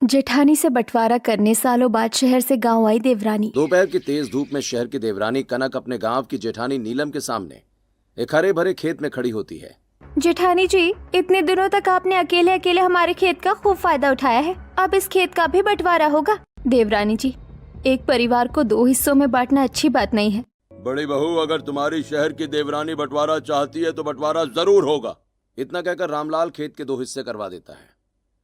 जेठानी से बंटवारा करने सालों बाद शहर से गांव आई देवरानी। दोपहर की तेज धूप में शहर की देवरानी कनक अपने गांव की जेठानी नीलम के सामने एक हरे भरे खेत में खड़ी होती है। जेठानी जी, इतने दिनों तक आपने अकेले अकेले हमारे खेत का खूब फायदा उठाया है, अब इस खेत का भी बंटवारा होगा। देवरानी जी, एक परिवार को दो हिस्सों में बांटना अच्छी बात नहीं है। बड़ी बहू, अगर तुम्हारी शहर की देवरानी बंटवारा चाहती है तो बंटवारा जरूर होगा। इतना कहकर रामलाल खेत के दो हिस्से करवा देता है।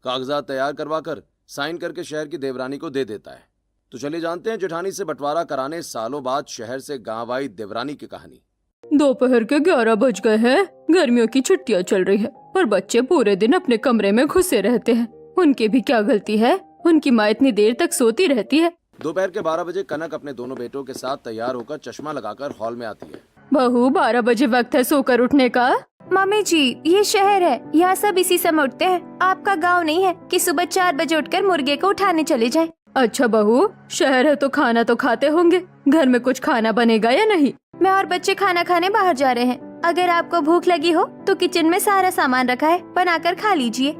कागजात तैयार करवाकर साइन करके शहर की देवरानी को दे देता है। तो चलिए जानते हैं जेठानी से बंटवारा कराने सालों बाद शहर से गांव आई देवरानी की कहानी। दोपहर के 11 बज गए हैं। गर्मियों की छुट्टियां चल रही है, पर बच्चे पूरे दिन अपने कमरे में घुसे रहते हैं। उनकी भी क्या गलती है, उनकी माँ इतनी देर तक सोती रहती है। दोपहर के 12 बजे कनक अपने दोनों बेटों के साथ तैयार होकर चश्मा लगाकर हॉल में आती है। बहू, 12 बजे वक्त है सोकर उठने का। मम्मी जी, ये शहर है, यहाँ सब इसी समय उठते हैं। आपका गांव नहीं है कि सुबह 4 बजे उठकर मुर्गे को उठाने चले जाएं। अच्छा बहू, शहर है तो खाना तो खाते होंगे, घर में कुछ खाना बनेगा या नहीं? मैं और बच्चे खाना खाने बाहर जा रहे हैं। अगर आपको भूख लगी हो तो किचन में सारा सामान रखा है, बनाकर खा लीजिए।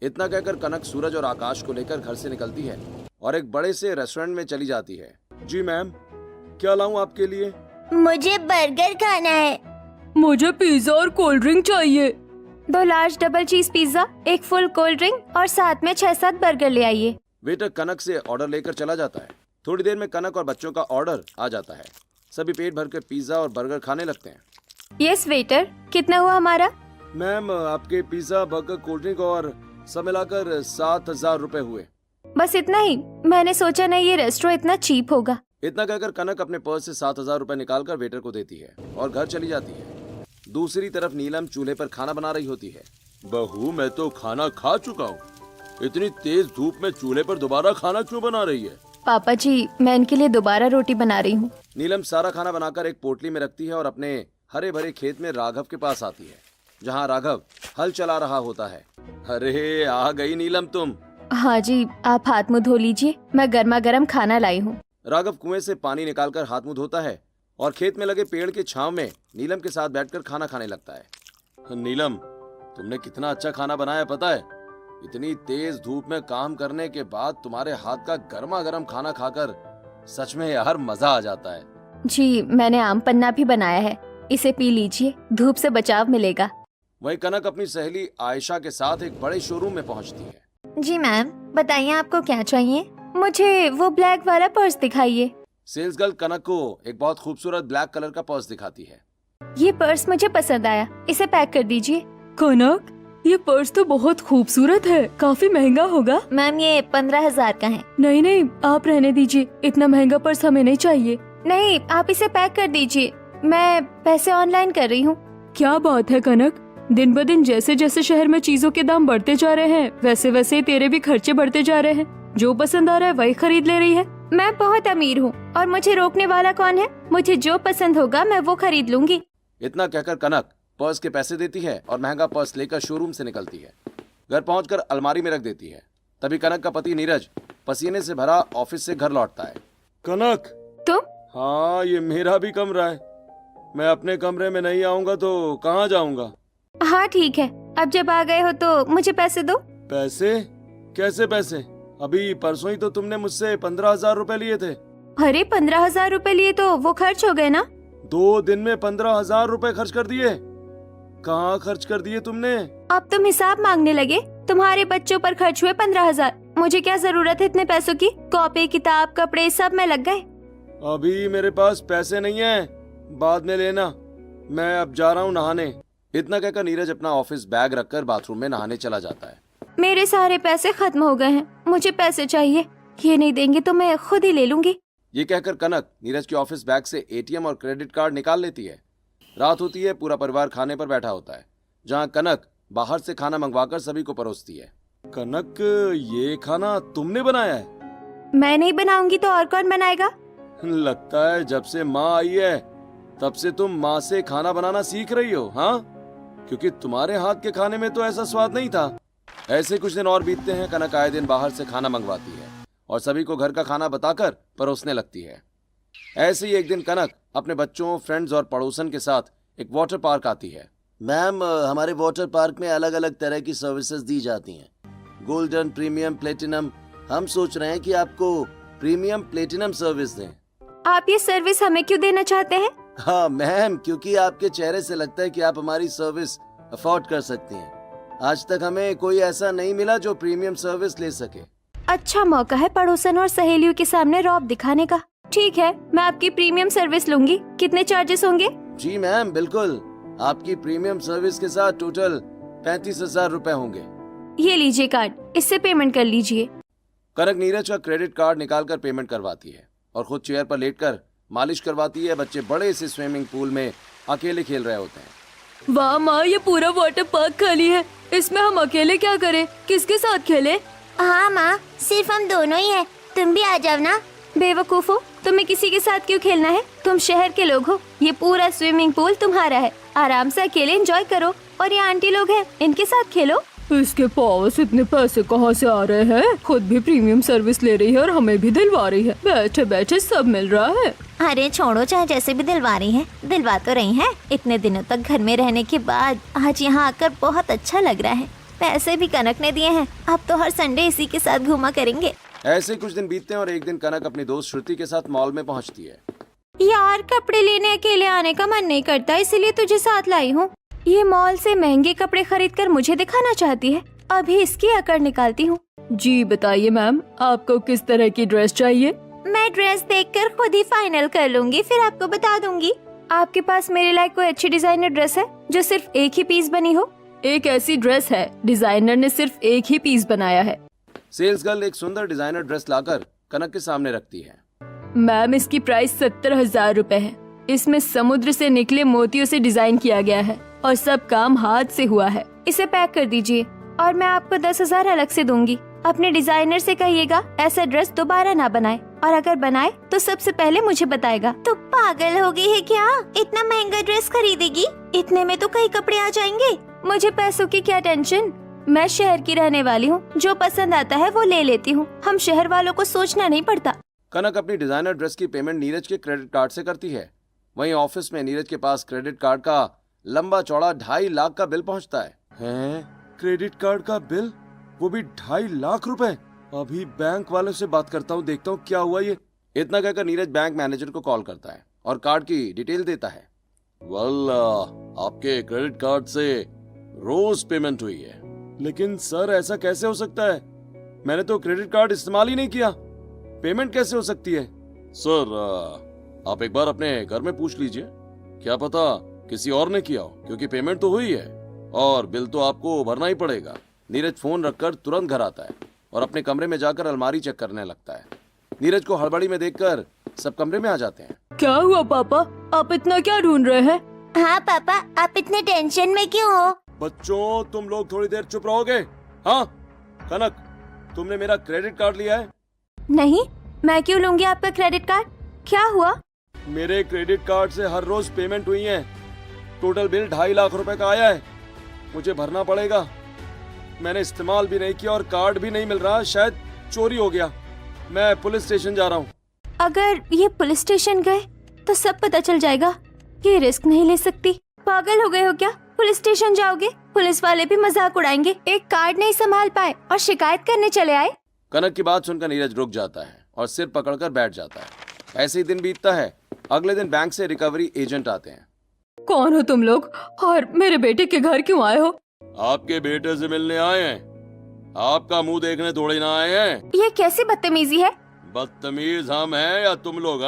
इतना कहकर कनक सूरज और आकाश को लेकर घर से निकलती है और एक बड़े से रेस्टोरेंट में चली जाती है। जी मैम, क्या लाऊं आपके लिए? मुझे बर्गर खाना है। मुझे पिज्जा और कोल्ड ड्रिंक चाहिए। 2 लार्ज डबल चीज पिज्जा, 1 फुल कोल्ड ड्रिंक और साथ में 6-7 बर्गर ले आइए। वेटर कनक से ऑर्डर लेकर चला जाता है। थोड़ी देर में कनक और बच्चों का ऑर्डर आ जाता है। सभी पेट भर के पिज्जा और बर्गर खाने लगते हैं। यस वेटर, कितना हुआ हमारा? मैम, आपके पिज्जा, बर्गर, कोल्ड ड्रिंक और सब मिलाकर 7,000 रुपए हुए। बस इतना ही? मैंने सोचा नहीं ये रेस्टोरेंट इतना चीप होगा। इतना कहकर कनक अपने पर्स से 7,000 रुपए निकालकर वेटर को देती है और घर चली जाती है। दूसरी तरफ नीलम चूल्हे पर खाना बना रही होती है। बहू, मैं तो खाना खा चुका हूँ। इतनी तेज धूप में चूल्हे पर दोबारा खाना क्यों बना रही है? पापा जी, मैं इनके लिए दोबारा रोटी बना रही हूँ। नीलम सारा खाना बनाकर एक पोटली में रखती है और अपने हरे भरे खेत में राघव के पास आती है, जहाँ राघव हल चला रहा होता है। अरे, आ गई नीलम तुम। हाँ जी, आप हाथ मुँह धो लीजिए, मैं गर्मा गर्म खाना लाई हूँ। राघव कुएं से पानी निकालकर हाथ मुंह धोता है और खेत में लगे पेड़ के छांव में नीलम के साथ बैठकर खाना खाने लगता है। नीलम, तुमने कितना अच्छा खाना बनाया पता है? इतनी तेज धूप में काम करने के बाद तुम्हारे हाथ का गर्मा गर्म खाना खाकर सच में यार मजा आ जाता है। जी, मैंने आम पन्ना भी बनाया है, इसे पी लीजिए, धूप से बचाव मिलेगा। वहीं कनक अपनी सहेली आयशा के साथ एक बड़े शोरूम में पहुंचती है। जी मैम, बताइए आपको क्या चाहिए? मुझे वो ब्लैक वाला पर्स दिखाइए। सेल्स गर्ल कनक को एक बहुत खूबसूरत ब्लैक कलर का पर्स दिखाती है। ये पर्स मुझे पसंद आया, इसे पैक कर दीजिए। कनक, ये पर्स तो बहुत खूबसूरत है, काफी महंगा होगा। मैम, ये 15,000 का है। नहीं नहीं, आप रहने दीजिए, इतना महंगा पर्स हमें नहीं चाहिए। नहीं, आप इसे पैक कर दीजिए, मैं पैसे ऑनलाइन कर रही हूँ। क्या बात है कनक, दिन ब दिन जैसे जैसे शहर में चीजों के दाम बढ़ते जा रहे हैं, वैसे वैसे तेरे भी खर्चे बढ़ते जा रहे हैं। जो पसंद आ रहा है वही खरीद ले रही है। मैं बहुत अमीर हूँ और मुझे रोकने वाला कौन है? मुझे जो पसंद होगा मैं वो खरीद लूंगी। इतना कहकर कनक पर्स के पैसे देती है और महंगा पर्स लेकर शोरूम से निकलती है। घर पहुंचकर अलमारी में रख देती है। तभी कनक का पति नीरज पसीने से भरा ऑफिस से घर लौटता है। कनक, तुम? हाँ, ये मेरा भी कमरा है। मैं अपने कमरे में नहीं आऊंगा तो कहाँ जाऊंगा? हाँ ठीक है, अब जब आ गए हो तो मुझे पैसे दो। पैसे? कैसे पैसे? अभी परसों ही तो तुमने मुझसे 15,000 रुपए लिए थे। अरे 15,000 रुपए लिए तो वो खर्च हो गए ना। 2 दिन में 15,000 रुपए खर्च कर दिए? कहाँ खर्च कर दिए तुमने? अब तुम हिसाब मांगने लगे? तुम्हारे बच्चों पर खर्च हुए 15,000। मुझे क्या जरूरत है इतने पैसों की? कॉपी, किताब, कपड़े सब में लग गए। अभी मेरे पास पैसे नहीं है, बाद में लेना। मैं अब जा रहा हूँ नहाने। इतना कहकर नीरज अपना ऑफिस बैग रखकर बाथरूम में नहाने चला जाता है। मेरे सारे पैसे खत्म हो गए हैं, मुझे पैसे चाहिए। ये नहीं देंगे तो मैं खुद ही ले लूंगी। ये कहकर कनक नीरज के ऑफिस बैग से एटीएम और क्रेडिट कार्ड निकाल लेती है। रात होती है, पूरा परिवार खाने पर बैठा होता है, जहाँ कनक बाहर से खाना मंगवाकर सभी को परोसती है। कनक, ये खाना तुमने बनाया है? मैं नहीं बनाऊंगी तो और कौन बनाएगा? लगता है जब से माँ आई है तब से तुम माँ से खाना बनाना सीख रही हो। हाँ, क्योंकि तुम्हारे हाथ के खाने में तो ऐसा स्वाद नहीं था। ऐसे कुछ दिन और बीतते हैं। कनक आए दिन बाहर से खाना मंगवाती है और सभी को घर का खाना बताकर परोसने लगती है। ऐसे ही एक दिन कनक अपने बच्चों, फ्रेंड्स और पड़ोसन के साथ एक वाटर पार्क आती है। मैम, हमारे वाटर पार्क में अलग अलग तरह की सर्विसेज दी जाती हैं। गोल्डन, प्रीमियम, प्लेटिनम, हम सोच रहे हैं कि आपको प्रीमियम प्लेटिनम सर्विस दें। आप ये सर्विस हमें क्यों देना चाहते हैं? हाँ मैम, क्योंकि आपके चेहरे से लगता है कि आप हमारी सर्विस अफोर्ड कर सकती हैं। आज तक हमें कोई ऐसा नहीं मिला जो प्रीमियम सर्विस ले सके। अच्छा मौका है पड़ोसन और सहेलियों के सामने रौब दिखाने का। ठीक है, मैं आपकी प्रीमियम सर्विस लूंगी। कितने चार्जेस होंगे? जी मैम बिल्कुल, आपकी प्रीमियम सर्विस के साथ टोटल 35,000 रुपए होंगे। ये लीजिए कार्ड, इससे पेमेंट कर लीजिए। कनक नीरज का क्रेडिट कार्ड निकालकर पेमेंट करवाती है और खुद चेयर पर लेटकर मालिश करवाती है। बच्चे बड़े से स्विमिंग पूल में अकेले खेल रहे होते हैं। वाह माँ, ये पूरा वाटर पार्क खाली है। इसमें हम अकेले क्या करें? किसके साथ खेलें? हाँ माँ, सिर्फ हम दोनों ही हैं। तुम भी आ जाओ ना। बेवकूफ हो, तुम्हें किसी के साथ क्यों खेलना है? तुम शहर के लोग हो, ये पूरा स्विमिंग पूल तुम्हारा है। आराम से अकेले एंजॉय करो। और ये आंटी लोग हैं, इनके साथ खेलो। इसके पास इतने पैसे कहाँ से आ रहे हैं? खुद भी प्रीमियम सर्विस ले रही है और हमें भी दिलवा रही है। बैठे बैठे सब मिल रहा है। अरे छोड़ो, चाहे जैसे भी दिलवा रही हैं, दिलवा तो रही हैं। इतने दिनों तक घर में रहने के बाद आज यहाँ आकर बहुत अच्छा लग रहा है। पैसे भी कनक ने दिए हैं, अब तो हर संडे इसी के साथ घूमा करेंगे। ऐसे कुछ दिन बीतते हैं और एक दिन कनक अपनी दोस्त श्रुति के साथ मॉल में पहुंचती है। यार, कपड़े लेने अकेले आने का मन नहीं करता, इसलिए तुझे साथ लाई हूँ। ये मॉल से महंगे कपड़े खरीद कर मुझे दिखाना चाहती है। अभी इसकी अकड़ निकालती हूँ। जी बताइए मैम, आपको किस तरह की ड्रेस चाहिए? मैं ड्रेस देखकर खुद ही फाइनल कर लूंगी, फिर आपको बता दूंगी। आपके पास मेरे लायक कोई अच्छी डिजाइनर ड्रेस है जो सिर्फ एक ही पीस बनी हो? एक ऐसी ड्रेस है, डिजाइनर ने सिर्फ एक ही पीस बनाया है। सेल्स गर्ल एक सुंदर डिजाइनर ड्रेस लाकर कनक के सामने रखती है। मैम, इसकी प्राइस 70,000 रूपए है। इसमें समुद्र से निकले मोतियों से डिजाइन किया गया है और सब काम हाथ से हुआ है। इसे पैक कर दीजिए और मैं आपको 10,000 अलग से दूंगी। अपने डिजाइनर से कहिएगा ऐसा ड्रेस दोबारा ना बनाए, और अगर बनाए तो सबसे पहले मुझे बताएगा। तो पागल हो गई है क्या? इतना महंगा ड्रेस खरीदेगी? इतने में तो कई कपड़े आ जाएंगे। मुझे पैसों की क्या टेंशन, मैं शहर की रहने वाली हूँ। जो पसंद आता है वो ले लेती हूँ। हम शहर वालों को सोचना नहीं पड़ता। कनक अपनी डिजाइनर ड्रेस की पेमेंट नीरज के क्रेडिट कार्ड से करती है। वहीं ऑफिस में नीरज के पास क्रेडिट कार्ड का लंबा चौड़ा 2.5 लाख का बिल पहुंचता है। क्रेडिट कार्ड का बिल, वो भी 2.5 लाख रुपए। अभी बैंक वालों से बात करता हूँ, देखता हूँ क्या हुआ ये। इतना कहकर नीरज बैंक मैनेजर को कॉल करता है और कार्ड की डिटेल देता है। आपके क्रेडिट कार्ड से रोज पेमेंट हुई है। लेकिन सर ऐसा कैसे हो सकता है? मैंने तो क्रेडिट कार्ड इस्तेमाल ही नहीं किया। पेमेंट कैसे हो सकती है? सर आप एक बार अपने घर में पूछ लीजिए, क्या पता किसी और ने किया हो, क्योंकि पेमेंट तो हुई है और बिल तो आपको भरना ही पड़ेगा। नीरज फोन रखकर तुरंत घर आता है और अपने कमरे में जाकर अलमारी चेक करने लगता है। नीरज को हड़बड़ी में देखकर सब कमरे में आ जाते हैं। क्या हुआ पापा, आप इतना क्या ढूंढ रहे हैं? हाँ पापा, आप इतने टेंशन में क्यों हो? बच्चों, तुम लोग थोड़ी देर चुप रहोगे? हाँ कनक, तुमने मेरा क्रेडिट कार्ड लिया है? नहीं, मैं क्यों लूंगी आपका क्रेडिट कार्ड? क्या हुआ? मेरे क्रेडिट कार्ड से हर रोज पेमेंट हुई है। टोटल बिल 2.5 लाख रुपए का आया है। मुझे भरना पड़ेगा। मैंने इस्तेमाल भी नहीं किया और कार्ड भी नहीं मिल रहा, शायद चोरी हो गया। मैं पुलिस स्टेशन जा रहा हूँ। अगर ये पुलिस स्टेशन गए तो सब पता चल जाएगा। ये रिस्क नहीं ले सकती। पागल हो गए हो क्या? पुलिस स्टेशन जाओगे? पुलिस वाले भी मजाक उड़ाएंगे। एक कार्ड नहीं संभाल पाए और शिकायत करने चले आए। कनक की बात सुनकर नीरज रुक जाता है और सिर पकड़कर बैठ जाता है। ऐसे ही दिन बीतता है। अगले दिन बैंक से रिकवरी एजेंट आते हैं। कौन हो तुम लोग और मेरे बेटे के घर क्यों आए हो? आपके बेटे से मिलने आए हैं। आपका मुंह देखने थोड़ी ना आए हैं। ये कैसी बदतमीजी है? बदतमीज हम हैं या तुम लोग?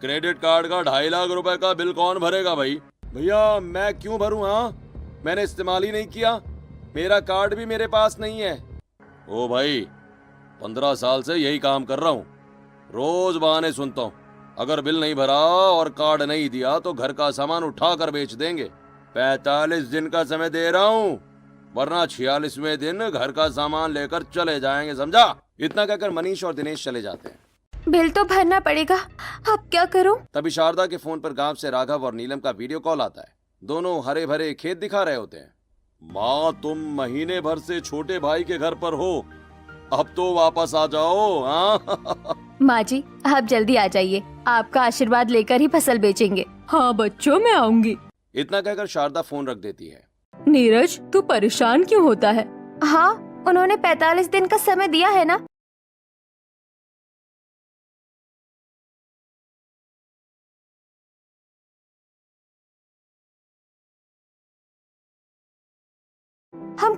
क्रेडिट कार्ड का 2.5 लाख रुपए का बिल कौन भरेगा भाई? भैया मैं क्यों भरूं? हाँ, मैंने इस्तेमाल ही नहीं किया। मेरा कार्ड भी मेरे पास नहीं है। ओ भाई, 15 साल से यही काम कर रहा हूँ। रोज बहाने सुनता हूँ। अगर बिल नहीं भरा और कार्ड नहीं दिया तो घर का सामान उठा कर बेच देंगे। 45 दिन का समय दे रहा हूँ, वरना 46वें दिन घर का सामान लेकर चले जाएंगे, समझा? इतना कहकर मनीष और दिनेश चले जाते हैं। बिल तो भरना पड़ेगा, अब क्या करूं? तभी शारदा के फोन पर गांव से राघव और नीलम का वीडियो कॉल आता है। दोनों हरे भरे खेत दिखा रहे होते हैं। माँ, तुम महीने भर से छोटे भाई के घर पर हो, अब तो वापस आ जाओ। हाँ माँ जी, आप जल्दी आ जाइए। आपका आशीर्वाद लेकर ही फसल बेचेंगे। हाँ बच्चों, मैं आऊंगी। इतना कहकर शारदा फोन रख देती है। नीरज, तू परेशान क्यों होता है? हाँ, उन्होंने 45 दिन का समय दिया है ना।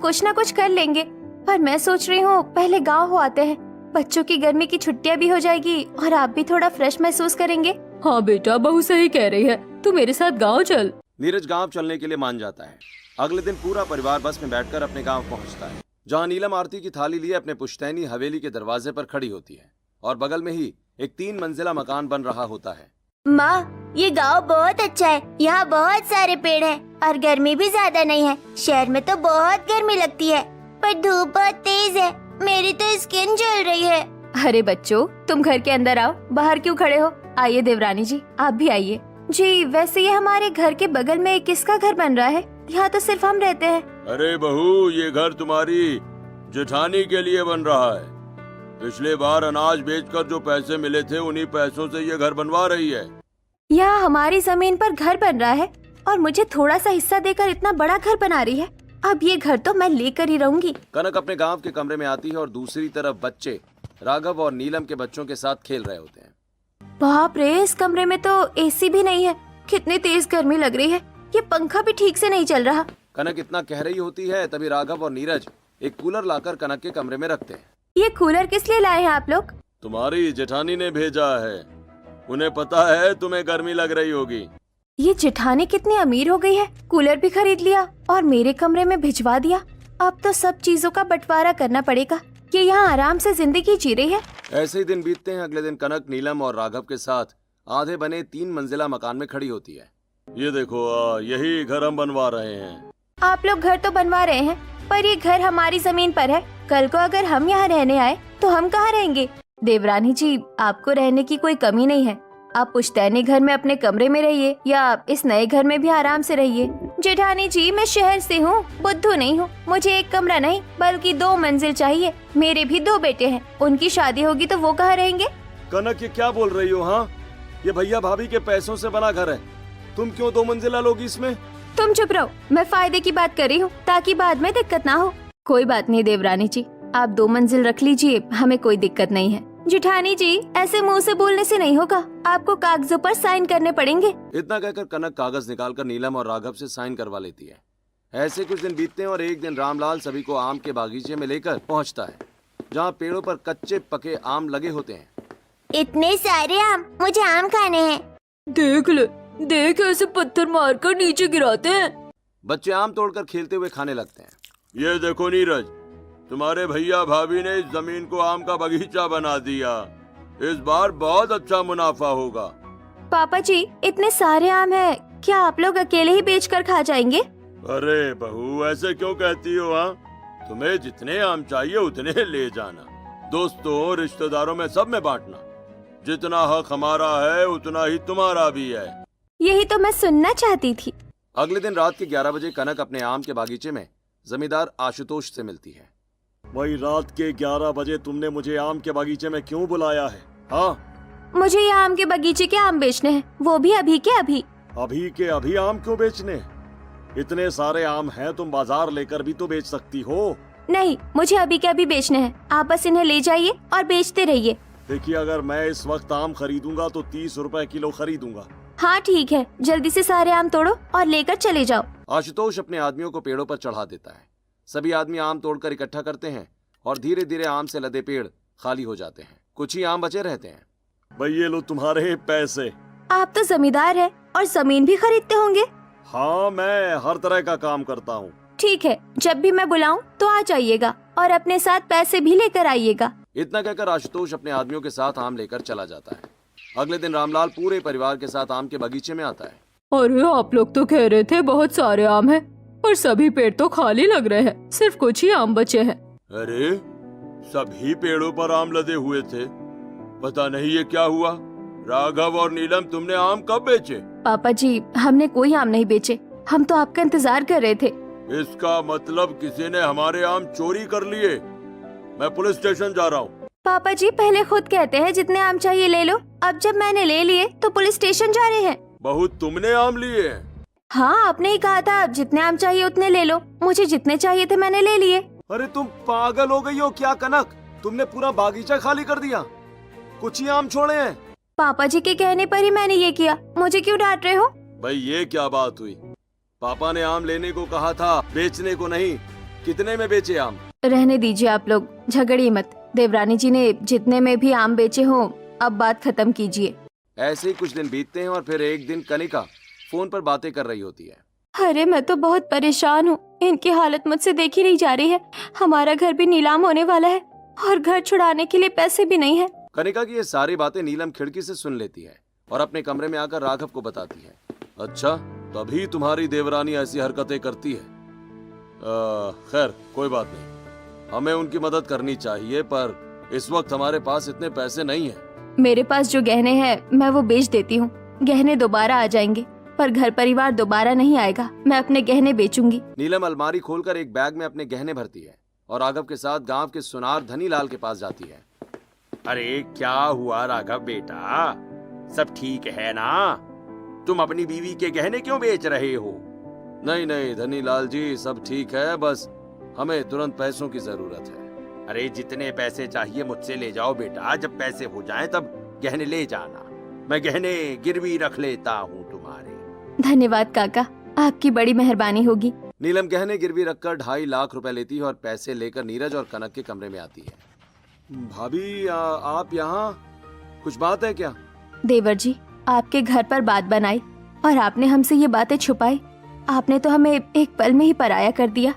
कुछ ना कुछ कर लेंगे। पर मैं सोच रही हूँ पहले गाँव हो आते हैं, बच्चों की गर्मी की छुट्टियाँ भी हो जाएगी और आप भी थोड़ा फ्रेश महसूस करेंगे। हाँ बेटा, बहू सही कह रही है, तू मेरे साथ गाँव चल। नीरज गांव चलने के लिए मान जाता है। अगले दिन पूरा परिवार बस में बैठकर अपने गांव पहुंचता है, जहां नीलम आरती की थाली लिए अपने पुश्तैनी हवेली के दरवाजे पर खड़ी होती है और बगल में ही एक 3 मंजिला मकान बन रहा होता है। माँ, ये गांव बहुत अच्छा है। यहाँ बहुत सारे पेड़ हैं और गर्मी भी ज्यादा नहीं है। शहर में तो बहुत गर्मी लगती है, पर धूप बहुत तेज है। मेरी तो स्किन जल रही है। अरे बच्चों, तुम घर के अंदर आओ, बाहर क्यों खड़े हो? आइए देवरानी जी, आप भी आइए। जी, वैसे ये हमारे घर के बगल में किसका घर बन रहा है? यहाँ तो सिर्फ हम रहते हैं। अरे बहू, ये घर तुम्हारी जेठानी के लिए बन रहा है। पिछले बार अनाज बेचकर जो पैसे मिले थे, उन्हीं पैसों से ये घर बनवा रही है। यहाँ हमारी जमीन पर घर बन रहा है और मुझे थोड़ा सा हिस्सा देकर इतना बड़ा घर बना रही है। अब ये घर तो मैं लेकर ही रहूंगी। कनक अपने गांव के कमरे में आती है और दूसरी तरफ बच्चे राघव और नीलम के बच्चों के साथ खेल रहे होते हैं। बाप रे, इस कमरे में तो एसी भी नहीं है। कितनी तेज गर्मी लग रही है। ये पंखा भी ठीक से नहीं चल रहा। कनक इतना कह रही होती है, तभी राघव और नीरज एक कूलर लाकर कनक के कमरे में रखते हैं। ये कूलर किस लिए लाए हैं आप लोग? तुम्हारी जेठानी ने भेजा है। उन्हें पता है तुम्हें गर्मी लग रही होगी। ये जेठानी कितनी अमीर हो गई है, कूलर भी खरीद लिया और मेरे कमरे में भिजवा दिया। अब तो सब चीजों का बंटवारा करना पड़ेगा। ये यहाँ आराम से जिंदगी जी रही है। ऐसे ही दिन बीतते हैं। अगले दिन कनक नीलम और राघव के साथ आधे बने 3 मंजिला मकान में खड़ी होती है। ये देखो, यही घर हम बनवा रहे हैं। आप लोग घर तो बनवा रहे हैं, पर ये घर हमारी जमीन पर है। कल को अगर हम यहाँ रहने आए तो हम कहाँ रहेंगे? देवरानी जी, आपको रहने की कोई कमी नहीं है। आप पुश्तैनी घर में अपने कमरे में रहिए या इस नए घर में भी आराम से रहिए। जेठानी जी, मैं शहर से हूँ, बुद्धू नहीं हूँ। मुझे एक कमरा नहीं बल्कि 2 मंजिल चाहिए। मेरे भी 2 बेटे हैं, उनकी शादी होगी तो वो कहाँ रहेंगे? कनक, ये क्या बोल रही हो? हाँ, ये भैया भाभी के पैसों से बना घर है। तुम क्यों 2 मंजिला लोगी इसमें? तुम चुप रहो, मैं फायदे की बात कर रही हूँ ताकि बाद में दिक्कत ना हो। कोई बात नहीं देवरानी जी, आप 2 मंजिल रख लीजिए, हमें कोई दिक्कत नहीं है। जेठानी जी, ऐसे मुंह से बोलने से नहीं होगा, आपको कागजों पर साइन करने पड़ेंगे। इतना कहकर कनक कागज निकालकर नीलम और राघव से साइन करवा लेती है। ऐसे कुछ दिन बीतते हैं और एक दिन रामलाल सभी को आम के बागीचे में लेकर पहुंचता है, जहां पेड़ों पर कच्चे पके आम लगे होते हैं। इतने सारे आम, मुझे आम खाने हैं। देख ले, देख ऐसे पत्थर मारकर नीचे गिराते हैं। बच्चे आम तोड़कर खेलते हुए खाने लगते हैं। ये देखो नीरज, तुम्हारे भैया भाभी ने इस जमीन को आम का बगीचा बना दिया। इस बार बहुत अच्छा मुनाफा होगा। पापा जी, इतने सारे आम हैं, क्या आप लोग अकेले ही बेचकर खा जाएंगे? अरे बहू, ऐसे क्यों कहती हो? हाँ, तुम्हें जितने आम चाहिए उतने ले जाना। दोस्तों, रिश्तेदारों में सब में बांटना। जितना हक हमारा है उतना ही तुम्हारा भी है। यही तो मैं सुनना चाहती थी। अगले दिन रात के 11 बजे कनक अपने आम के बागीचे में जमींदार आशुतोष से मिलती है। भाई, रात के 11 बजे तुमने मुझे आम के बागीचे में क्यों बुलाया है? हाँ, मुझे ये आम के बगीचे के आम बेचने हैं, वो भी अभी के अभी। अभी के अभी आम क्यों बेचने? इतने सारे आम हैं, तुम बाजार लेकर भी तो बेच सकती हो। नहीं, मुझे अभी के अभी बेचने हैं। आप बस इन्हें ले जाइए और बेचते रहिए। देखिए, अगर मैं इस वक्त आम खरीदूंगा तो 30 रुपए किलो खरीदूंगा। हाँ ठीक है, जल्दी से सारे आम तोड़ो और लेकर चले जाओ। आशुतोष अपने आदमियों को पेड़ों पर चढ़ा देता है। सभी आदमी आम तोड़कर इकट्ठा करते हैं और धीरे धीरे आम से लदे पेड़ खाली हो जाते हैं। कुछ ही आम बचे रहते हैं। भाई, ये लो तुम्हारे पैसे। आप तो जमींदार हैं और जमीन भी खरीदते होंगे। हाँ, मैं हर तरह का काम करता हूँ। ठीक है, जब भी मैं बुलाऊं तो आ जाइएगा और अपने साथ पैसे भी लेकर आइएगा। इतना कहकर आशुतोष अपने आदमियों के साथ आम लेकर चला जाता है। अगले दिन रामलाल पूरे परिवार के साथ आम के बगीचे में आता है। अरे, आप लोग तो कह रहे थे बहुत सारे आम हैं और सभी पेड़ तो खाली लग रहे हैं, सिर्फ कुछ ही आम बचे हैं। अरे, सभी पेड़ों पर आम लदे हुए थे। पता नहीं ये क्या हुआ। राघव और नीलम, तुमने आम कब बेचे? पापा जी, हमने कोई आम नहीं बेचे, हम तो आपका इंतजार कर रहे थे। इसका मतलब किसी ने हमारे आम चोरी कर लिए। मैं पुलिस स्टेशन जा रहा हूँ। पापा जी, पहले खुद कहते हैं जितने आम चाहिए ले लो, अब जब मैंने ले लिए तो पुलिस स्टेशन जा रहे हैं। बहू, तुमने आम लिए? हाँ, आपने ही कहा था जितने आम चाहिए उतने ले लो। मुझे जितने चाहिए थे मैंने ले लिए। अरे, तुम पागल हो गई हो क्या कनक? तुमने पूरा बागीचा खाली कर दिया, कुछ ही आम छोड़े हैं। पापा जी के कहने पर ही मैंने ये किया, मुझे क्यों डांट रहे हो? भाई, ये क्या बात हुई? पापा ने आम लेने को कहा था, बेचने को नहीं। कितने में बेचे आम? रहने दीजिए आप लोग, झगड़िए मत। देवरानी जी ने जितने में भी आम बेचे हों, अब बात खत्म कीजिए। ऐसे ही कुछ दिन बीतते हैं और फिर एक दिन कनिका फोन पर बातें कर रही होती है। अरे मैं तो बहुत परेशान हूँ, इनकी हालत मुझसे देखी नहीं जा रही है। हमारा घर भी नीलाम होने वाला है और घर छुड़ाने के लिए पैसे भी नहीं है। कनिका की ये सारी बातें नीलम खिड़की से सुन लेती है और अपने कमरे में आकर राघव को बताती है। अच्छा, तभी तुम्हारी देवरानी ऐसी हरकतें करती है। खैर कोई बात नहीं, हमें उनकी मदद करनी चाहिए, पर इस वक्त हमारे पास इतने पैसे नहीं हैं। मेरे पास जो गहने हैं मैं वो बेच देती हूँ, गहने दोबारा आ जाएंगे, पर घर परिवार दोबारा नहीं आएगा। मैं अपने गहने बेचूंगी। नीलम अलमारी खोलकर एक बैग में अपने गहने भरती है और राघव के साथ गांव के सुनार धनी लाल के पास जाती है। अरे क्या हुआ राघव बेटा, सब ठीक है ना? तुम अपनी बीवी के गहने क्यों बेच रहे हो? नहीं नहीं धनी लाल जी, सब ठीक है, बस हमें तुरंत पैसों की जरूरत है। अरे जितने पैसे चाहिए मुझसे ले जाओ बेटा, जब पैसे हो जाएं तब गहने ले जाना। मैं गहने गिरवी रख लेता हूँ तुम्हारे। धन्यवाद काका, आपकी बड़ी मेहरबानी होगी। नीलम गहने गिरवी रखकर 2.5 लाख रुपए लेती है और पैसे लेकर नीरज और कनक के कमरे में आती है। भाभी आप यहाँ, कुछ बात है क्या? देवर जी, आपके घर पर बात बनाई और आपने हमसे ये बातें छुपाई। आपने तो हमें एक पल में ही पराया कर दिया।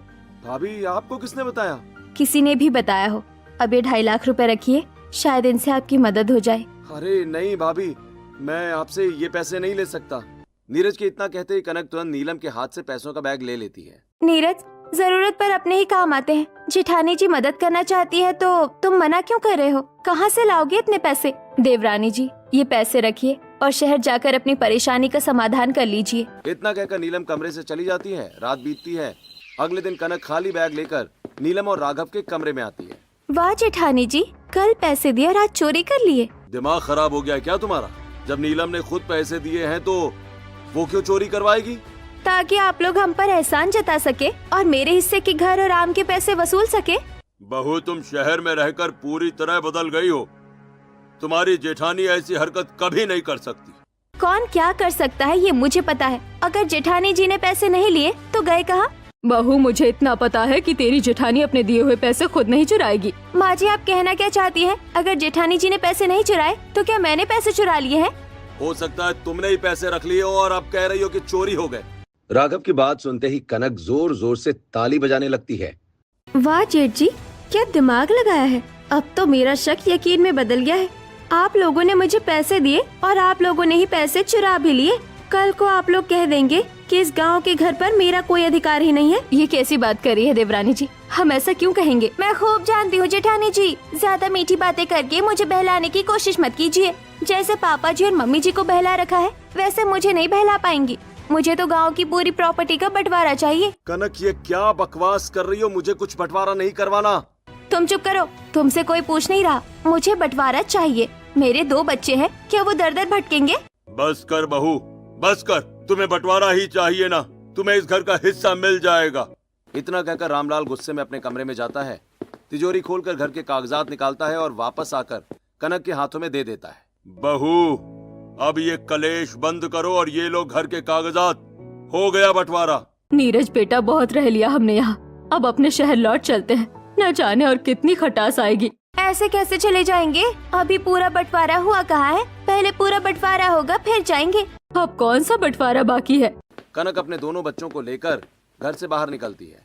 भाभी आपको किसने बताया? किसी ने भी बताया हो। अब ये 2.5 लाख रुपए रखिए, शायद इनसे आपकी मदद हो जाए। अरे नहीं भाभी, मैं आपसे ये पैसे नहीं ले सकता। नीरज के इतना कहते ही कनक तुरंत नीलम के हाथ से पैसों का बैग ले लेती है। नीरज, जरूरत पर अपने ही काम आते हैं। जेठानी जी मदद करना चाहती है तो तुम मना क्यों कर रहे हो? कहाँ से लाओगे इतने पैसे? देवरानी जी, ये पैसे रखिए और शहर जाकर अपनी परेशानी का समाधान कर लीजिए। इतना कहकर नीलम कमरे से चली जाती है। रात बीतती है। अगले दिन कनक खाली बैग लेकर नीलम और राघव के कमरे में आती है। वाह जेठानी जी, कल पैसे दिए और आज चोरी कर लिए। दिमाग खराब हो गया क्या तुम्हारा? जब नीलम ने खुद पैसे दिए हैं तो वो क्यों चोरी करवाएगी? ताकि आप लोग हम पर एहसान जता सके और मेरे हिस्से के घर और आम के पैसे वसूल सके। बहू, तुम शहर में रहकर पूरी तरह बदल गई हो। तुम्हारी जेठानी ऐसी हरकत कभी नहीं कर सकती। कौन क्या कर सकता है ये मुझे पता है। अगर जेठानी जी ने पैसे नहीं लिए तो गए कहाँ? बहू, मुझे इतना पता है कि तेरी जेठानी अपने दिए हुए पैसे खुद नहीं चुराएगी। माँ जी, आप कहना क्या चाहती हैं? अगर जेठानी जी ने पैसे नहीं चुराए तो क्या मैंने पैसे चुरा लिए हैं? हो सकता है तुमने ही पैसे रख लिए हो और अब कह रही हो कि चोरी हो गए। राघव की बात सुनते ही कनक जोर जोर से ताली बजाने लगती है। वाह जेठ जी, क्या दिमाग लगाया है। अब तो मेरा शक यकीन में बदल गया है। आप लोगों ने मुझे पैसे दिए और आप लोगों ने ही पैसे चुरा भी लिए। कल को आप लोग कह देंगे कि इस गांव के घर पर मेरा कोई अधिकार ही नहीं है। ये कैसी बात कर रही है देवरानी जी? हम ऐसा क्यों कहेंगे? मैं खूब जानती हूँ जेठानी जी, ज्यादा मीठी बातें करके मुझे बहलाने की कोशिश मत कीजिए। जैसे पापा जी और मम्मी जी को बहला रखा है वैसे मुझे नहीं बहला पाएंगी। मुझे तो गांव की पूरी प्रॉपर्टी का बंटवारा चाहिए। कनक, ये क्या बकवास कर रही हो? मुझे कुछ बंटवारा नहीं करवाना। तुम चुप करो, तुमसे कोई पूछ नहीं रहा। मुझे बंटवारा चाहिए। मेरे 2 बच्चे हैं, क्या वो दर दर भटकेंगे? बस कर बहू, बस कर। तुम्हें बंटवारा ही चाहिए ना, तुम्हें इस घर का हिस्सा मिल जाएगा। इतना कहकर रामलाल गुस्से में अपने कमरे में जाता है, तिजोरी खोलकर घर के कागजात निकालता है और वापस आकर कनक के हाथों में दे देता है। बहू, अब ये कलेश बंद करो और ये लो घर के कागजात। हो गया बंटवारा। नीरज बेटा, बहुत रह लिया हमने यहाँ, अब अपने शहर लौट चलते हैं। न जाने और कितनी खटास आएगी। ऐसे कैसे चले जाएंगे? अभी पूरा बंटवारा हुआ कहाँ है? पहले पूरा बंटवारा होगा फिर जाएंगे। अब कौन सा बंटवारा बाकी है? कनक अपने दोनों बच्चों को लेकर घर से बाहर निकलती है।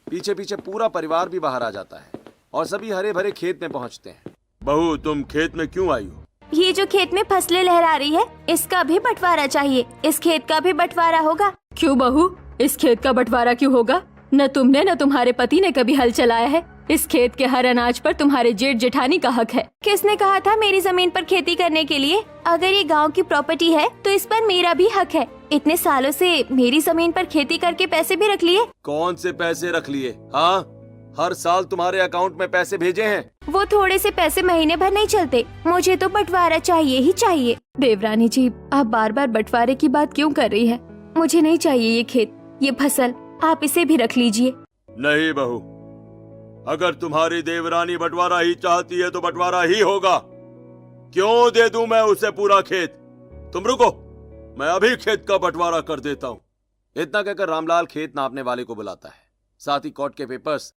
पीछे पीछे पूरा परिवार भी बाहर आ जाता है और सभी हरे भरे खेत में पहुँचते हैं। बहू, तुम खेत में क्यों आई हो? ये जो खेत में फसलें लहरा रही है इसका भी बंटवारा चाहिए। इस खेत का भी बंटवारा होगा। क्यों बहू, इस खेत का बंटवारा क्यों होगा? न तुमने न तुम्हारे पति ने कभी हल चलाया है। इस खेत के हर अनाज पर तुम्हारे जेठ जेठानी का हक है। किसने कहा था मेरी जमीन पर खेती करने के लिए? अगर ये गांव की प्रॉपर्टी है तो इस पर मेरा भी हक है। इतने सालों से मेरी जमीन पर खेती करके पैसे भी रख लिए। कौन से पैसे रख लिए? हाँ, हर साल तुम्हारे अकाउंट में पैसे भेजे हैं। वो थोड़े से पैसे महीने भर नहीं चलते। मुझे तो बंटवारा चाहिए ही चाहिए। देवरानी जी, आप बार बार बंटवारे की बात क्यों कर रही है? मुझे नहीं चाहिए ये खेत, ये फसल। आप इसे भी रख लीजिए। नहीं बहू, अगर तुम्हारी देवरानी बंटवारा ही चाहती है तो बंटवारा ही होगा। क्यों दे दूं मैं उसे पूरा खेत? तुम रुको, मैं अभी खेत का बंटवारा कर देता हूँ। इतना कहकर रामलाल खेत नापने वाले को बुलाता है। साथ ही कोर्ट के पेपर्स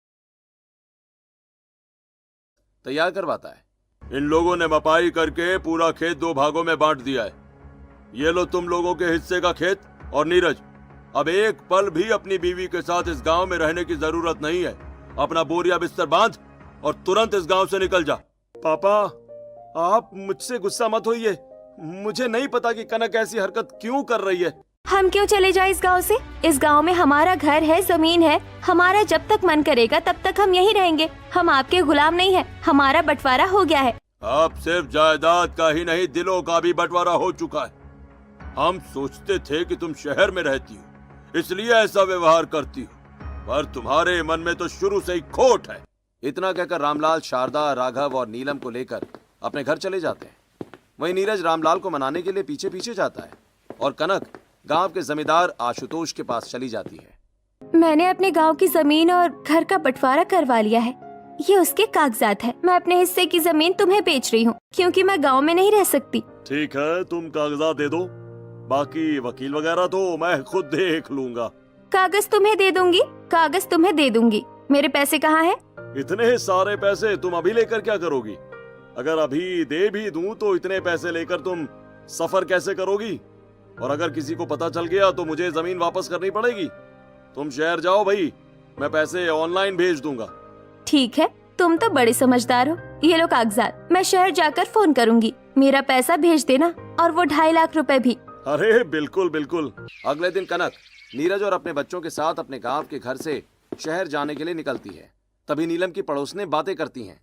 तैयार करवाता है। इन लोगों ने मपाई करके पूरा खेत 2 भागों में बांट दिया है। ये लो तुम लोगों के हिस्से का खेत, और नीरज, अब एक पल भी अपनी बीवी के साथ इस गांव में रहने की जरूरत नहीं है। अपना बोरिया बिस्तर बांध और तुरंत इस गांव से निकल जा। पापा, आप मुझसे गुस्सा मत होइए। मुझे नहीं पता कि कनक ऐसी हरकत क्यों कर रही है। हम क्यों चले जाए इस गांव से? इस गांव में हमारा घर है, जमीन है, हमारा जब तक मन करेगा तब तक हम यहीं रहेंगे। हम आपके गुलाम नहीं है। हमारा बंटवारा हो गया है। अब सिर्फ जायदाद का ही नहीं, दिलों का भी बंटवारा हो चुका है। हम सोचते थे कि तुम शहर में रहती हो, इसलिए ऐसा व्यवहार करती हो, पर तुम्हारे मन में तो शुरू से ही खोट है। इतना कहकर रामलाल शारदा, राघव और नीलम को लेकर अपने घर चले जाते हैं। वहीं नीरज रामलाल को मनाने के लिए पीछे पीछे जाता है और कनक गांव के जमींदार आशुतोष के पास चली जाती है। मैंने अपने गांव की जमीन और घर का बंटवारा करवा लिया है। ये उसके कागजात है। मैं अपने हिस्से की जमीन तुम्हें बेच रही हूँ क्योंकि मैं गांव में नहीं रह सकती। ठीक है, तुम कागजात दे दो, बाकी वकील वगैरह तो मैं खुद देख लूंगा। कागज तुम्हें दे दूंगी, कागज तुम्हें दे दूंगी। मेरे पैसे कहाँ हैं? इतने सारे पैसे तुम अभी लेकर क्या करोगी? अगर अभी दे भी दूं तो इतने पैसे लेकर तुम सफर कैसे करोगी? और अगर किसी को पता चल गया तो मुझे जमीन वापस करनी पड़ेगी। तुम शहर जाओ भाई, मैं पैसे ऑनलाइन भेज दूंगा। ठीक है, तुम तो बड़े समझदार हो। ये लो कागजात, मैं शहर जाकर फोन करूंगी। मेरा पैसा भेज देना, और वो 2.5 लाख रुपए भी। अरे बिल्कुल बिल्कुल। अगले दिन कनक नीरज और अपने बच्चों के साथ अपने गांव के घर से शहर जाने के लिए निकलती है। तभी नीलम की पड़ोसनें बातें करती हैं।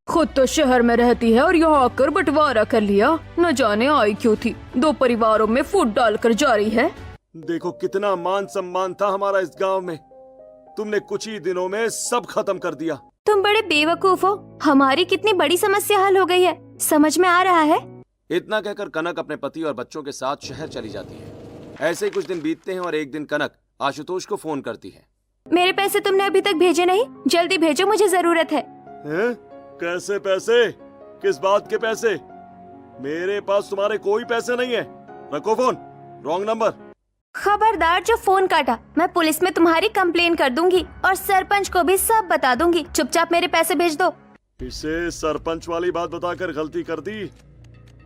खुद तो शहर में रहती है और यहाँ आकर बंटवारा कर लिया। न जाने आई क्यों थी। 2 परिवारों में फूट डालकर जा रही है। देखो कितना मान सम्मान था हमारा इस गांव में, तुमने कुछ ही दिनों में सब खत्म कर दिया। तुम बड़े बेवकूफ हो। हमारी कितनी बड़ी समस्या हल हो गई है, समझ में आ रहा है? इतना कहकर कनक अपने पति और बच्चों के साथ शहर चली जाती है। ऐसे ही कुछ दिन बीतते हैं और एक दिन कनक आशुतोष को फोन करती है। मेरे पैसे तुमने अभी तक भेजे नहीं, जल्दी भेजो, मुझे जरूरत है। हैं? कैसे पैसे? किस बात के पैसे? मेरे पास तुम्हारे कोई पैसे नहीं है। रखो फोन, रॉन्ग नंबर। खबरदार, जो फोन काटा, मैं पुलिस में तुम्हारी कंप्लेन कर दूंगी और सरपंच को भी सब बता दूंगी। चुपचाप मेरे पैसे भेज दो। इसे सरपंच वाली बात बताकर गलती कर दी।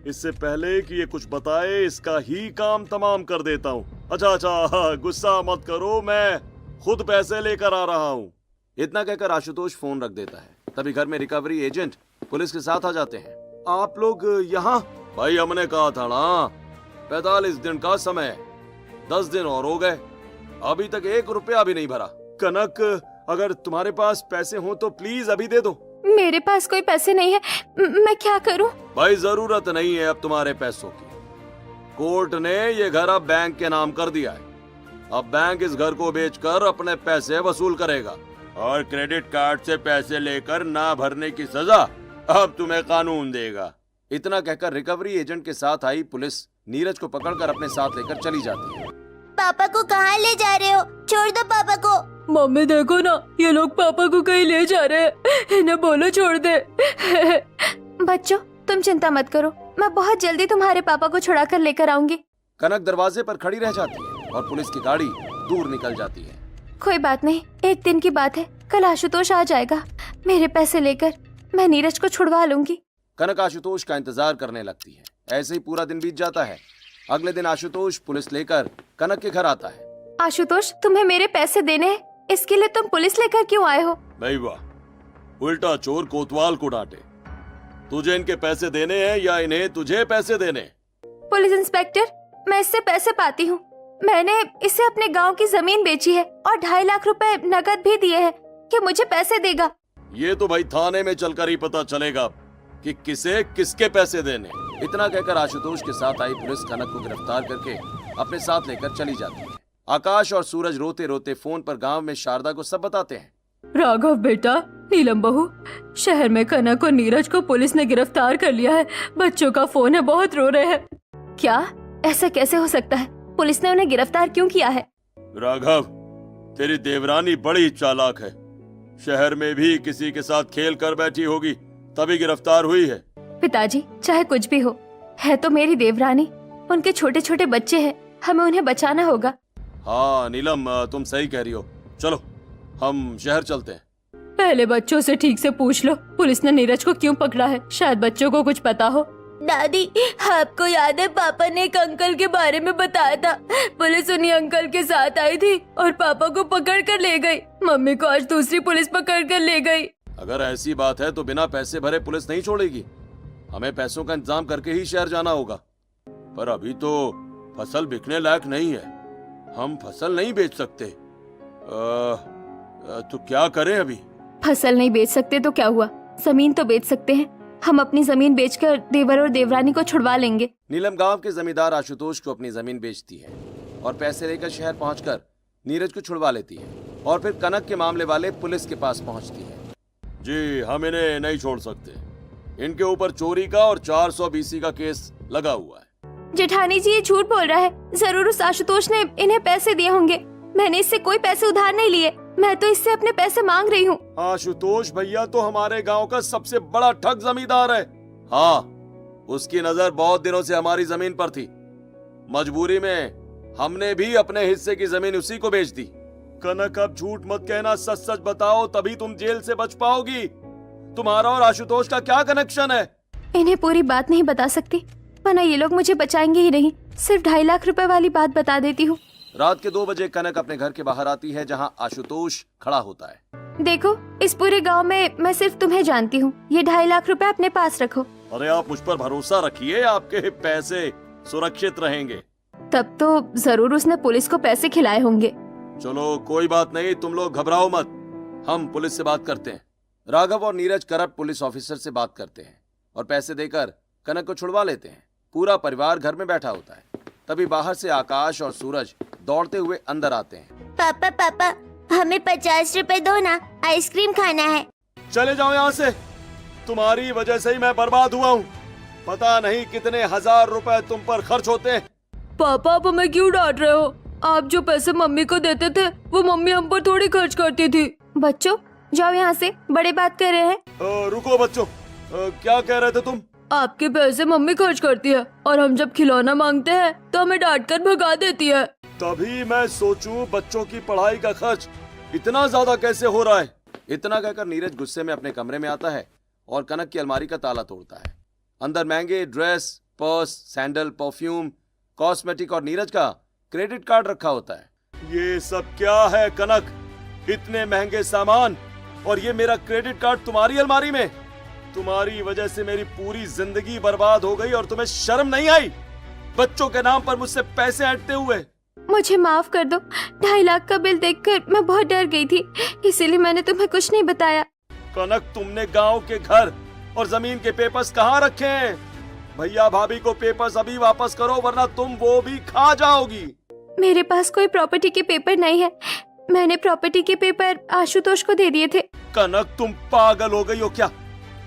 इससे पहले कि ये कुछ बताए, इसका ही काम तमाम कर देता हूँ। अच्छा, गुस्सा मत करो, मैं खुद पैसे लेकर आ रहा हूँ। इतना कहकर आशुतोष फोन रख देता है। तभी घर में रिकवरी एजेंट पुलिस के साथ आ जाते हैं। आप लोग यहाँ? भाई हमने कहा था ना, 45 दिन का समय, 10 दिन और हो गए, अभी तक 1 रुपया भी नहीं भरा। कनक, अगर तुम्हारे पास पैसे हो तो प्लीज अभी दे दो। मेरे पास कोई पैसे नहीं है, मैं क्या करूं? भाई जरूरत नहीं है अब तुम्हारे पैसों की। कोर्ट ने ये घर अब बैंक के नाम कर दिया है। अब बैंक इस घर को बेचकर अपने पैसे वसूल करेगा, और क्रेडिट कार्ड से पैसे लेकर ना भरने की सजा अब तुम्हें कानून देगा। इतना कहकर रिकवरी एजेंट के साथ आई पुलिस नीरज को पकड़कर अपने साथ लेकर चली जाती है। पापा को कहाँ ले जा रहे हो? छोड़ दो पापा को। मम्मी देखो ना, ये लोग पापा को कहीं ले जा रहे हैं। इन्हें बोलो छोड़ दे। बच्चों, तुम चिंता मत करो, मैं बहुत जल्दी तुम्हारे पापा को छुड़ा कर लेकर आऊंगी। कनक दरवाजे पर खड़ी रह जाती है और पुलिस की गाड़ी दूर निकल जाती है। कोई बात नहीं, एक दिन की बात है, कल आशुतोष आ जाएगा। मेरे पैसे लेकर मैं नीरज को छुड़वा लूंगी। कनक आशुतोष का इंतजार करने लगती है। ऐसे ही पूरा दिन बीत जाता है। अगले दिन आशुतोष पुलिस लेकर कनक के घर आता है। आशुतोष, तुम्हें मेरे पैसे देने हैं, इसके लिए तुम पुलिस लेकर क्यों आए हो? नहीं वाह, उल्टा चोर कोतवाल को डांटे। तुझे इनके पैसे देने हैं या इन्हें तुझे पैसे देने? पुलिस इंस्पेक्टर, मैं इससे पैसे पाती हूँ। मैंने इसे अपने गांव की जमीन बेची है और 2.5 लाख रुपए नकद भी दिए हैं कि मुझे पैसे देगा। ये तो भाई थाने में चलकर ही पता चलेगा कि किसे किसके पैसे देने। इतना कहकर आशुतोष के साथ आई पुलिस कनक को गिरफ्तार करके अपने साथ लेकर चली जाती है। आकाश और सूरज रोते रोते फोन पर गांव में शारदा को सब बताते हैं। राघव बेटा, नीलम बहू, शहर में कनक और नीरज को पुलिस ने गिरफ्तार कर लिया है। बच्चों का फोन है, बहुत रो रहे हैं। क्या? ऐसा कैसे हो सकता है? पुलिस ने उन्हें गिरफ्तार क्यों किया है? राघव, तेरी देवरानी बड़ी चालाक है। शहर में भी किसी के साथ खेल कर बैठी होगी, तभी गिरफ्तार हुई है। पिताजी, चाहे कुछ भी हो, है तो मेरी देवरानी। उनके छोटे छोटे बच्चे हैं, हमें उन्हें बचाना होगा। हाँ नीलम, तुम सही कह रही हो। चलो हम शहर चलते हैं। पहले बच्चों से ठीक से पूछ लो पुलिस ने नीरज को क्यों पकड़ा है, शायद बच्चों को कुछ पता हो। दादी, आपको याद है पापा ने एक अंकल के बारे में बताया था। पुलिस उन्हीं अंकल के साथ आई थी और पापा को पकड़ कर ले गई। मम्मी को आज दूसरी पुलिस पकड़ कर ले गई। अगर ऐसी बात है तो बिना पैसे भरे पुलिस नहीं छोड़ेगी। हमें पैसों का इंतजाम करके ही शहर जाना होगा। पर अभी तो फसल बिकने लायक नहीं है, हम फसल नहीं बेच सकते। तो क्या करें अभी? फसल नहीं बेच सकते तो क्या हुआ, जमीन तो बेच सकते हैं। हम अपनी जमीन बेचकर देवर और देवरानी को छुड़वा लेंगे। नीलम गांव के जमींदार आशुतोष को अपनी जमीन बेचती है और पैसे लेकर शहर पहुंचकर नीरज को छुड़वा लेती है और फिर कनक के मामले वाले पुलिस के पास पहुंचती है। जी, हम इन्हें नहीं छोड़ सकते। इनके ऊपर चोरी का और 400 BC का केस लगा हुआ है। जेठानी जी ये झूठ बोल रहा है, जरूर उस आशुतोष ने इन्हें पैसे दिए होंगे। मैंने इससे कोई पैसे उधार नहीं लिए, मैं तो इससे अपने पैसे मांग रही हूँ। आशुतोष भैया तो हमारे गांव का सबसे बड़ा ठग जमींदार है। हाँ, उसकी नजर बहुत दिनों से हमारी जमीन पर थी। मजबूरी में हमने भी अपने हिस्से की जमीन उसी को बेच दी। कनक, अब झूठ मत कहना, सच सच बताओ, तभी तुम जेल से बच पाओगी। तुम्हारा और आशुतोष का क्या कनेक्शन है? इन्हें पूरी बात नहीं बता सकती, वरना ये लोग मुझे बचाएंगे ही नहीं। सिर्फ 2.5 लाख रुपए वाली बात बता देती हूँ। रात के 2 बजे कनक अपने घर के बाहर आती है जहाँ आशुतोष खड़ा होता है। देखो, इस पूरे गांव में मैं सिर्फ तुम्हें जानती हूँ। ये 2.5 लाख रुपए अपने पास रखो। अरे आप मुझ पर भरोसा रखिए, आपके पैसे सुरक्षित रहेंगे। तब तो जरूर उसने पुलिस को पैसे खिलाए होंगे। चलो कोई बात नहीं, तुम लोग घबराओ मत, हम पुलिस से बात करते हैं। राघव और नीरज करप्ट पुलिस ऑफिसर से बात करते हैं और पैसे देकर कनक को छुड़वा लेते हैं। पूरा परिवार घर में बैठा होता है। तभी बाहर से आकाश और सूरज दौड़ते हुए अंदर आते हैं। पापा पापा, हमें 50 रुपए दो ना, आइसक्रीम खाना है। चले जाओ यहाँ से, तुम्हारी वजह से ही मैं बर्बाद हुआ हूँ। पता नहीं कितने हजार रुपए तुम पर खर्च होते हैं। पापा, आप हमें क्यों डांट रहे हो? आप जो पैसे मम्मी को देते थे वो मम्मी हम पर थोड़ी खर्च करती थी। बच्चों जाओ यहाँ से, बड़े बात कर रहे हैं। रुको बच्चों, क्या कह रहे थे तुम? आपके पैसे मम्मी खर्च करती है और हम जब खिलौना मांगते हैं तो हमें डांट कर भगा देती है। तभी मैं सोचूं बच्चों की पढ़ाई का खर्च इतना ज्यादा कैसे हो रहा है। इतना कहकर नीरज गुस्से में अपने कमरे में आता है और कनक की अलमारी का ताला तोड़ता है। अंदर महंगे dress, purse, sandal, perfume, cosmetic और नीरज का क्रेडिट कार्ड रखा होता है। ये सब क्या है कनक? इतने महंगे सामान और ये मेरा क्रेडिट कार्ड तुम्हारी अलमारी में? तुम्हारी वजह से मेरी पूरी जिंदगी बर्बाद हो गई और तुम्हें शर्म नहीं आई बच्चों के नाम पर मुझसे पैसे ऐंठते हुए? मुझे माफ कर दो, 2.5 लाख का बिल देखकर मैं बहुत डर गई थी, इसीलिए मैंने तुम्हें कुछ नहीं बताया। कनक, तुमने गांव के घर और जमीन के पेपर्स कहाँ रखे हैं? भैया भाभी को पेपर्स अभी वापस करो वरना तुम वो भी खा जाओगी। मेरे पास कोई प्रॉपर्टी के पेपर नहीं है, मैंने प्रॉपर्टी के पेपर आशुतोष को दे दिए थे। कनक, तुम पागल हो गई हो क्या?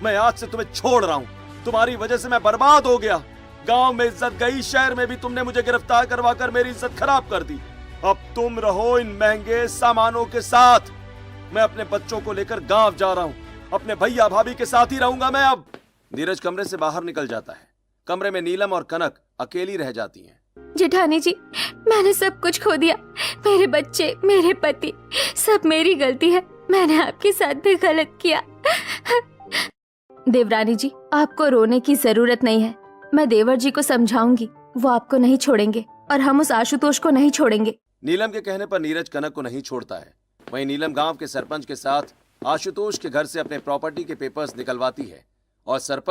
मैं आज से तुम्हें छोड़ रहा हूँ, तुम्हारी वजह से मैं बर्बाद हो गया। गांव में इज्जत गई, शहर में भी तुमने मुझे गिरफ्तार करवा कर मेरी इज्जत खराब कर दी। अब तुम रहो इन महंगे सामानों के साथ। मैं अपने बच्चों को लेकर गांव जा रहा हूँ, अपने भैया भाभी के साथ ही रहूंगा मैं अब। नीरज कमरे से बाहर निकल जाता है। कमरे में नीलम और कनक अकेली रह जाती हैं। जेठानी जी, मैंने सब कुछ खो दिया, मेरे बच्चे, मेरे पति, सब मेरी गलती है। मैंने आपके साथ भी गलत किया। देवरानी जी, आपको रोने की जरूरत नहीं है, मैं देवर जी को समझाऊंगी, वो आपको नहीं छोड़ेंगे और हम उस आशुतोष को नहीं छोड़ेंगे। नीलम के कहने पर नीरज कनक को नहीं छोड़ता है। वहीं नीलम गांव के सरपंच के साथ आशुतोष के घर से अपने प्रॉपर्टी के पेपर्स निकलवाती है और सरपंच